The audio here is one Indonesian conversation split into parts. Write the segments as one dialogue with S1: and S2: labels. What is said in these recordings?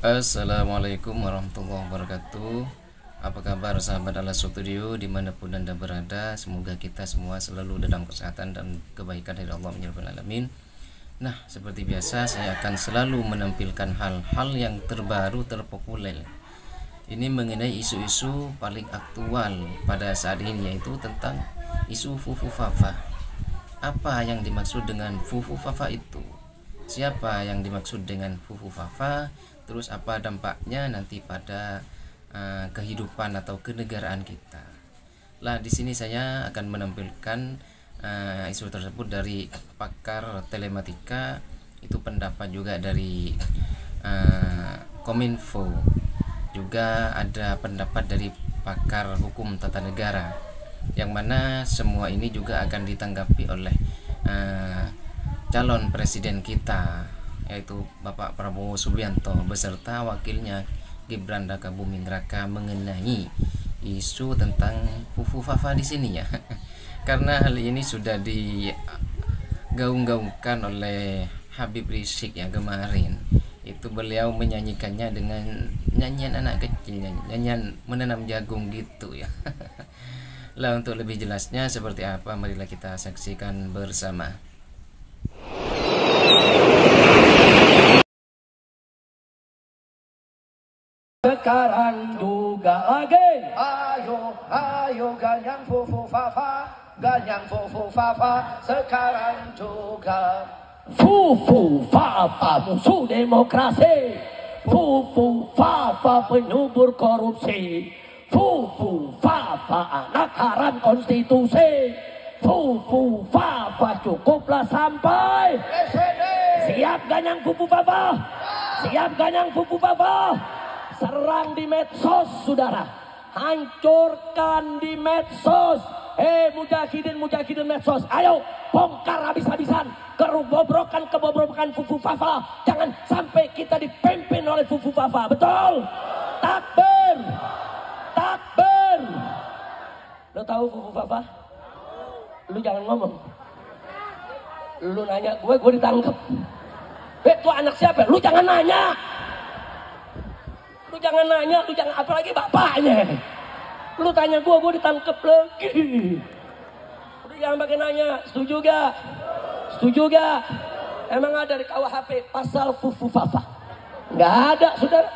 S1: Assalamualaikum warahmatullahi wabarakatuh. Apa kabar sahabat Ala Studio dimanapun anda berada? Semoga kita semua selalu dalam kesehatan dan kebaikan dari Allah Subhanahu alamin. Nah, seperti biasa saya akan selalu menampilkan hal-hal yang terbaru terpopuler. Ini mengenai isu-isu paling aktual pada saat ini, yaitu tentang isu Fufu Fafa. Apa yang dimaksud dengan Fufu Fafa itu? Siapa yang dimaksud dengan Fufu Fafa? Terus apa dampaknya nanti pada kehidupan atau kenegaraan kita? Lah, di sini saya akan menampilkan isu tersebut dari pakar telematika, itu pendapat juga dari Kominfo, juga ada pendapat dari pakar hukum tata negara, yang mana semua ini juga akan ditanggapi oleh calon presiden kita, yaitu Bapak Prabowo Subianto beserta wakilnya Gibran Rakabuming Raka, mengenai isu tentang Fufu Fafa di sini ya. Karena hal ini sudah digaung-gaungkan oleh Habib Rizik ya kemarin. Itu beliau menyanyikannya dengan nyanyian anak kecil, nyanyian menanam jagung gitu ya. Lah, untuk lebih jelasnya seperti apa, marilah kita saksikan bersama.
S2: Sekarang juga lagi. Ayo, ayo ganyang Fufu Fafa, ganyang Fufu Fafa. Sekarang juga. Fufu Fafa musuh demokrasi. Fufu Fafa penyubur korupsi. Fufu Fafa anak haram konstitusi. Fufu Fafa cukuplah sampai. Siap ganyang Fufu Fafa? Siap ganyang Fufu Fafa? Serang di medsos, saudara. Hancurkan di medsos. Mujahidin medsos. Ayo, bongkar habis-habisan kebobrokan Fufu Fafa. Jangan sampai kita dipimpin oleh Fufu Fafa. Betul? Takbir. Takbir. Lo tahu Fufu Fafa? Lu jangan ngomong. Lu nanya gue ditangkap. Itu anak siapa? Lu jangan nanya. Lu jangan nanya, lu jangan, apalagi bapaknya. Lu tanya gue ditangkep lagi. Lu jangan pakai nanya, setuju gak? Setuju gak? Emang ada di KUHP pasal Fufu Fafa? Nggak ada, saudara.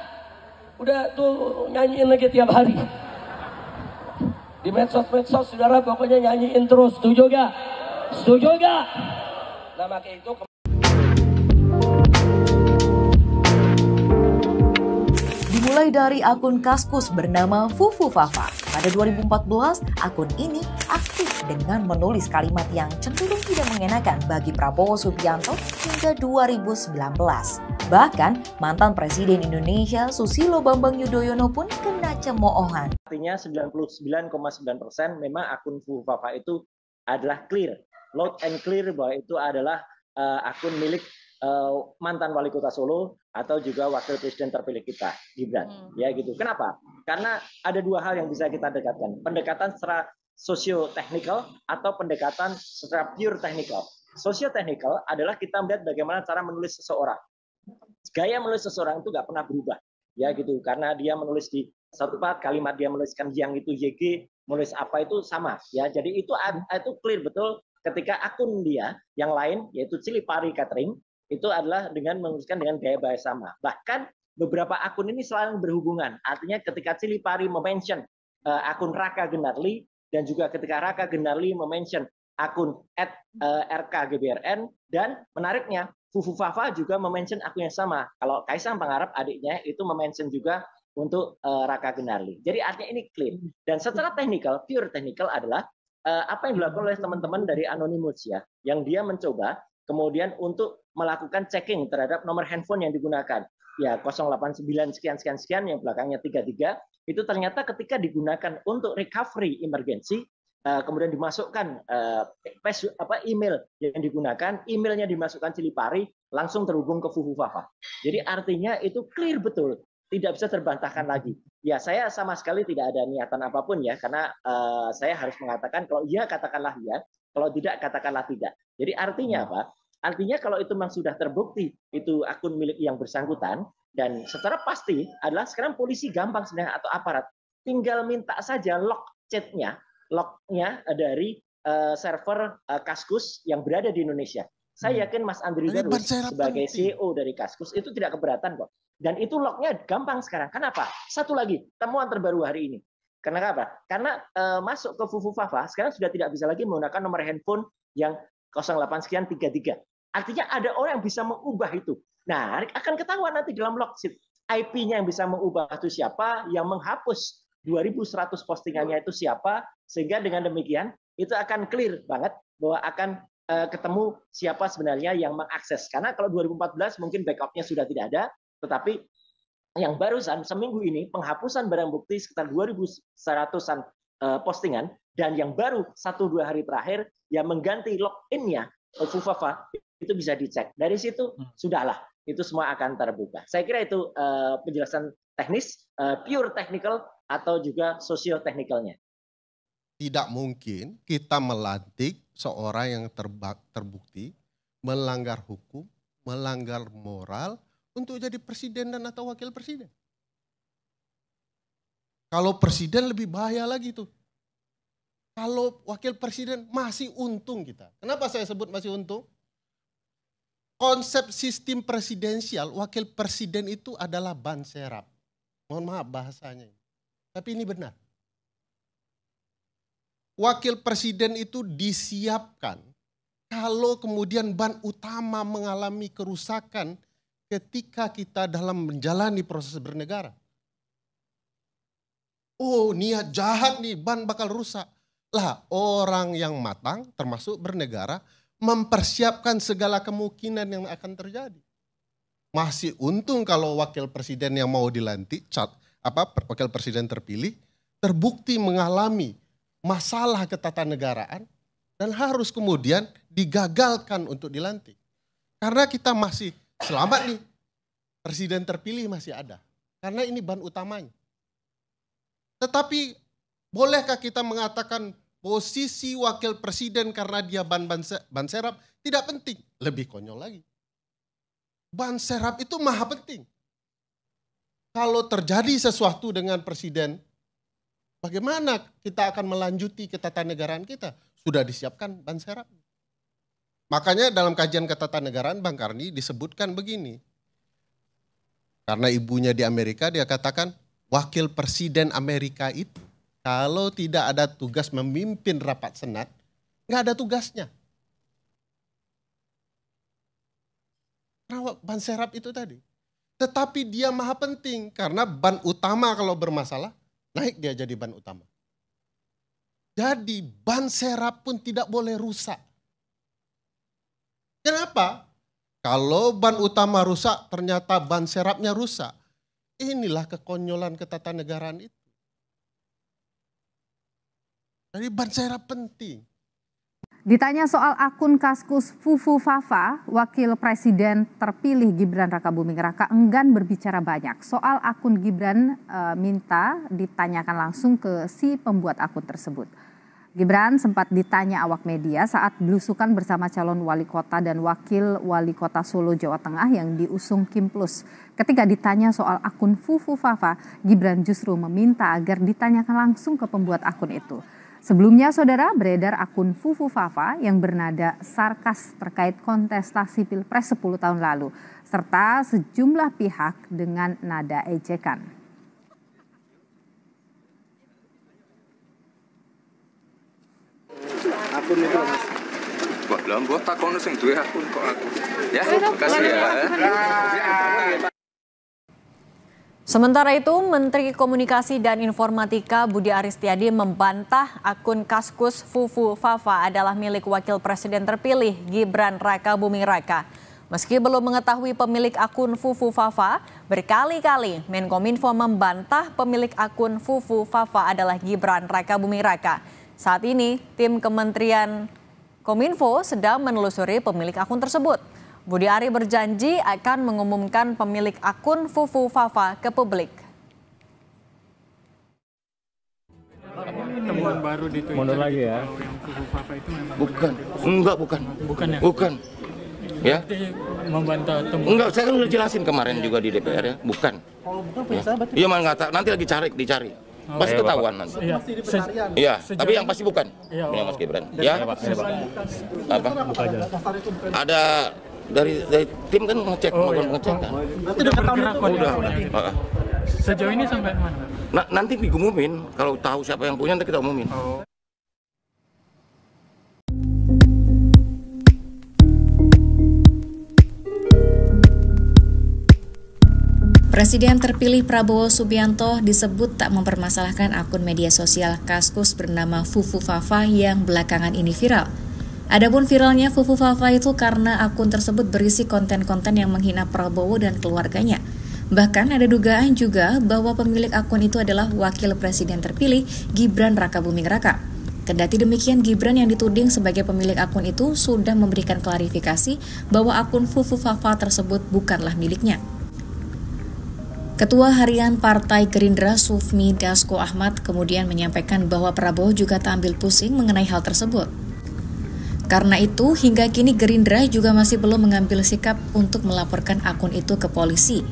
S2: Udah tuh nyanyiin lagi tiap hari. Di medsos, saudara, pokoknya nyanyiin terus. Setuju gak? Setuju gak? Nah, makanya itu
S3: Dimulai dari akun Kaskus bernama Fufu Fafa. Pada 2014, akun ini aktif dengan menulis kalimat yang cenderung tidak mengenakan bagi Prabowo Subianto hingga 2019. Bahkan, mantan Presiden Indonesia Susilo Bambang Yudhoyono pun kena cemoohan.
S4: Artinya 99,9% memang akun Fufu Fafa itu adalah clear, loud and clear, bahwa itu adalah akun milik mantan wali kota Solo atau juga wakil presiden terpilih kita, Gibran. Ya gitu. Kenapa? Karena ada dua hal yang bisa kita dekatkan. Pendekatan secara sosio-teknikal atau pendekatan secara pure technical. Sosio-teknikal adalah kita melihat bagaimana cara menulis seseorang. Gaya menulis seseorang itu nggak pernah berubah. Ya gitu. Karena dia menulis di satu part, kalimat dia menuliskan yang itu YG, menulis apa itu sama. Ya, jadi itu clear betul ketika akun dia yang lain, yaitu Cilipari Catering, itu adalah dengan menuliskan dengan gaya bahasa sama. Bahkan beberapa akun ini selalu berhubungan. Artinya ketika Cilipari mention akun Raka Gendarli, dan juga ketika Raka Gendarli mention akun @rkgbrn, dan menariknya Fufu Fafa juga mention akun yang sama. Kalau Kaisang Pangarep adiknya itu mention juga untuk Raka Gendarli. Jadi artinya ini clear. Dan secara teknikal, pure technical adalah apa yang dilakukan oleh teman-teman dari Anonymous ya, yang dia mencoba kemudian untuk melakukan checking terhadap nomor handphone yang digunakan. Ya, 089 sekian yang belakangnya 33, itu ternyata ketika digunakan untuk recovery emergency, kemudian dimasukkan email yang digunakan, emailnya dimasukkan Cilipari, langsung terhubung ke Fufu Fafa. Jadi artinya itu clear betul, tidak bisa terbantahkan lagi. Ya, saya sama sekali tidak ada niatan apapun ya, karena saya harus mengatakan kalau iya katakanlah iya, kalau tidak katakanlah tidak. Jadi artinya apa? Artinya kalau itu memang sudah terbukti itu akun milik yang bersangkutan, Dan secara pasti adalah sekarang polisi gampang sebenarnya atau aparat tinggal minta saja log lognya dari server Kaskus yang berada di Indonesia. Saya yakin Mas Andri Darus sebagai CEO dari Kaskus itu tidak keberatan kok. Dan itu lognya gampang sekarang. Kenapa? Satu lagi temuan terbaru hari ini. Karena apa? Karena masuk ke Fufufafa sekarang sudah tidak bisa lagi menggunakan nomor handphone yang 08 sekian 33. Artinya ada orang yang bisa mengubah itu. Nah, akan ketahuan nanti dalam log sheet IP-nya yang bisa mengubah itu siapa, yang menghapus 2100 postingannya itu siapa, sehingga dengan demikian itu akan clear banget bahwa akan ketemu siapa sebenarnya yang mengakses. Karena kalau 2014 mungkin backup-nya sudah tidak ada, tetapi yang barusan seminggu ini penghapusan barang bukti sekitar 2100-an postingan, dan yang baru 1-2 hari terakhir yang mengganti login-nya Fufafa itu bisa dicek. Dari situ sudahlah, itu semua akan terbuka. Saya kira itu penjelasan teknis, pure technical atau juga socio-technicalnya.
S5: Tidak mungkin kita melantik seorang yang terbukti melanggar hukum, melanggar moral untuk jadi presiden dan atau wakil presiden. Kalau presiden lebih bahaya lagi tuh. Kalau wakil presiden masih untung kita. Kenapa saya sebut masih untung? Konsep sistem presidensial, wakil presiden itu adalah ban serap. Mohon maaf bahasanya. Tapi ini benar. Wakil presiden itu disiapkan kalau kemudian ban utama mengalami kerusakan ketika kita dalam menjalani proses bernegara. Oh, niat jahat nih, ban bakal rusak. Lah, orang yang matang termasuk bernegara mempersiapkan segala kemungkinan yang akan terjadi. Masih untung kalau wakil presiden yang mau dilantik, wakil presiden terpilih, terbukti mengalami masalah ketatanegaraan dan harus kemudian digagalkan untuk dilantik. Karena kita masih selamat nih, presiden terpilih masih ada. Karena ini ban utamanya. Tetapi bolehkah kita mengatakan posisi wakil presiden karena dia ban serap tidak penting? Lebih konyol lagi. Ban serap itu maha penting. Kalau terjadi sesuatu dengan presiden, bagaimana kita akan melanjuti ketatanegaraan kita? Sudah disiapkan ban serap. Makanya dalam kajian ketatanegaraan Bang Karni disebutkan begini. Karena ibunya di Amerika, dia katakan wakil presiden Amerika itu kalau tidak ada tugas memimpin rapat senat, nggak ada tugasnya. Ban serap itu tadi. Tetapi dia maha penting karena ban utama kalau bermasalah, naik dia jadi ban utama. Jadi ban serap pun tidak boleh rusak. Kenapa? Kalau ban utama rusak, ternyata ban serapnya rusak. Inilah kekonyolan ketatanegaraan itu. Jadi ban serap penting.
S6: Ditanya soal akun Kaskus Fufufafa, Wakil Presiden terpilih Gibran Rakabuming Raka enggan berbicara banyak. Soal akun Gibran minta ditanyakan langsung ke si pembuat akun tersebut. Gibran sempat ditanya awak media saat belusukan bersama calon wali kota dan wakil wali kota Solo, Jawa Tengah yang diusung Kim Plus. Ketika ditanya soal akun Fufufafa, Gibran justru meminta agar ditanyakan langsung ke pembuat akun itu. Sebelumnya, saudara, beredar akun Fufufafa yang bernada sarkas terkait kontestasi Pilpres 10 tahun lalu, serta sejumlah pihak dengan nada ejekan.
S7: Akun itu Mas. Mbok takono sing duwe akun kok aku. Ya, makasih ya.
S8: Sementara itu, Menteri Komunikasi dan Informatika Budi Aristiadi membantah akun Kaskus Fufufafa adalah milik Wakil Presiden terpilih Gibran Rakabuming Raka. Meski belum mengetahui pemilik akun Fufufafa, berkali-kali Menkominfo membantah pemilik akun Fufufafa adalah Gibran Rakabuming Raka. Saat ini, tim Kementerian Kominfo sedang menelusuri pemilik akun tersebut. Budi Ari berjanji akan mengumumkan pemilik akun Fufufafa ke publik.
S9: Temuan baru di Twitter.
S10: Mundur lagi ya.
S9: Fufufafa itu memang
S10: bukan. Enggak, bukan.
S9: Bukan ya?
S10: Bukan.
S7: Ya.
S9: Membantah temuan.
S7: Enggak, saya kan udah jelasin kemarin juga di DPR ya, bukan.
S10: Kalau bukan punya sahabat.
S7: Iya, malah nggak tahu. Nanti lagi dicari. Pasti ketahuan nanti.
S9: Iya.
S7: Iya, tapi yang pasti bukan.
S9: Iya,
S7: Punya Mas Gibran. Ya. Apa? Ada dari tim kan ngecek, ngecek kan.
S10: Berarti udah ketahuan itu
S7: Udah.
S9: Sejauh ini sampai mana?
S7: Nah, nanti diumumin. Kalau tahu siapa yang punya, nanti kita umumin.
S11: Presiden terpilih Prabowo Subianto disebut tak mempermasalahkan akun media sosial Kaskus bernama Fufu Fafa yang belakangan ini viral. Adapun viralnya Fufu Fafa itu karena akun tersebut berisi konten-konten yang menghina Prabowo dan keluarganya. Bahkan ada dugaan juga bahwa pemilik akun itu adalah Wakil Presiden terpilih Gibran Rakabuming Raka. Kendati demikian, Gibran yang dituding sebagai pemilik akun itu sudah memberikan klarifikasi bahwa akun Fufu Fafa tersebut bukanlah miliknya. Ketua Harian Partai Gerindra Sufmi Dasko Ahmad kemudian menyampaikan bahwa Prabowo juga tak ambil pusing mengenai hal tersebut. Karena itu, hingga kini Gerindra juga masih belum mengambil sikap untuk melaporkan akun itu ke polisi.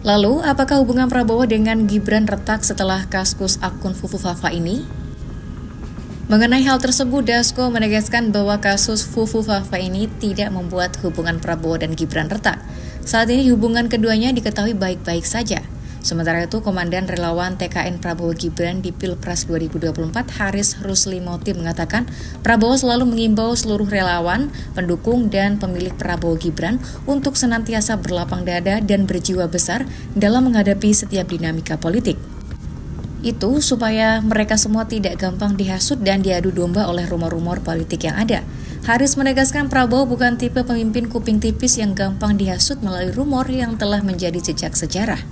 S11: Lalu, apakah hubungan Prabowo dengan Gibran retak setelah kasus akun Fufu Fafa ini? Mengenai hal tersebut, Dasko menegaskan bahwa kasus Fufu Fafa ini tidak membuat hubungan Prabowo dan Gibran retak. Saat ini hubungan keduanya diketahui baik-baik saja. Sementara itu, Komandan Relawan TKN Prabowo Gibran di Pilpres 2024, Haris Rusli Moti mengatakan Prabowo selalu mengimbau seluruh relawan, pendukung, dan pemilik Prabowo Gibran untuk senantiasa berlapang dada dan berjiwa besar dalam menghadapi setiap dinamika politik. Itu supaya mereka semua tidak gampang dihasut dan diadu domba oleh rumor-rumor politik yang ada. Haris menegaskan Prabowo bukan tipe pemimpin kuping tipis yang gampang dihasut melalui rumor yang telah menjadi jejak sejarah.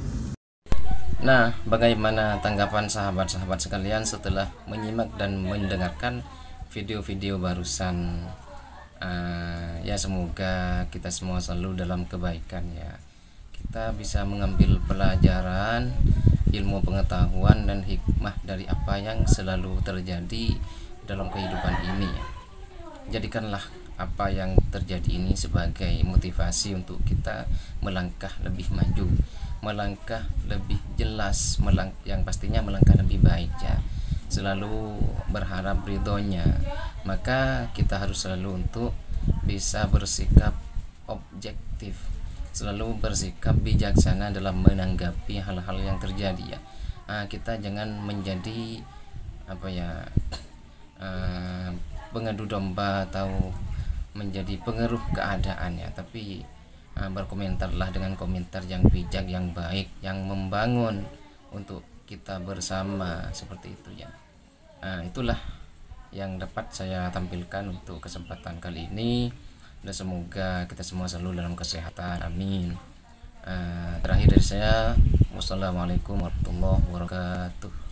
S1: Nah, bagaimana tanggapan sahabat-sahabat sekalian setelah menyimak dan mendengarkan video-video barusan? Ya semoga kita semua selalu dalam kebaikan ya. Kita bisa mengambil pelajaran, ilmu pengetahuan dan hikmah dari apa yang selalu terjadi dalam kehidupan ini ya. Jadikanlah apa yang terjadi ini sebagai motivasi untuk kita melangkah lebih maju, melangkah lebih jelas, yang pastinya melangkah lebih baik ya. Selalu berharap ridhonya. Maka kita harus selalu untuk bisa bersikap objektif, selalu bersikap bijaksana dalam menanggapi hal-hal yang terjadi ya. Kita jangan menjadi pengadu domba atau menjadi pengeruh keadaan ya, tapi berkomentarlah dengan komentar yang bijak, yang baik, yang membangun untuk kita bersama seperti itu ya. Itulah yang dapat saya tampilkan untuk kesempatan kali ini, dan semoga kita semua selalu dalam kesehatan, amin. Terakhir dari saya, wassalamualaikum warahmatullahi wabarakatuh.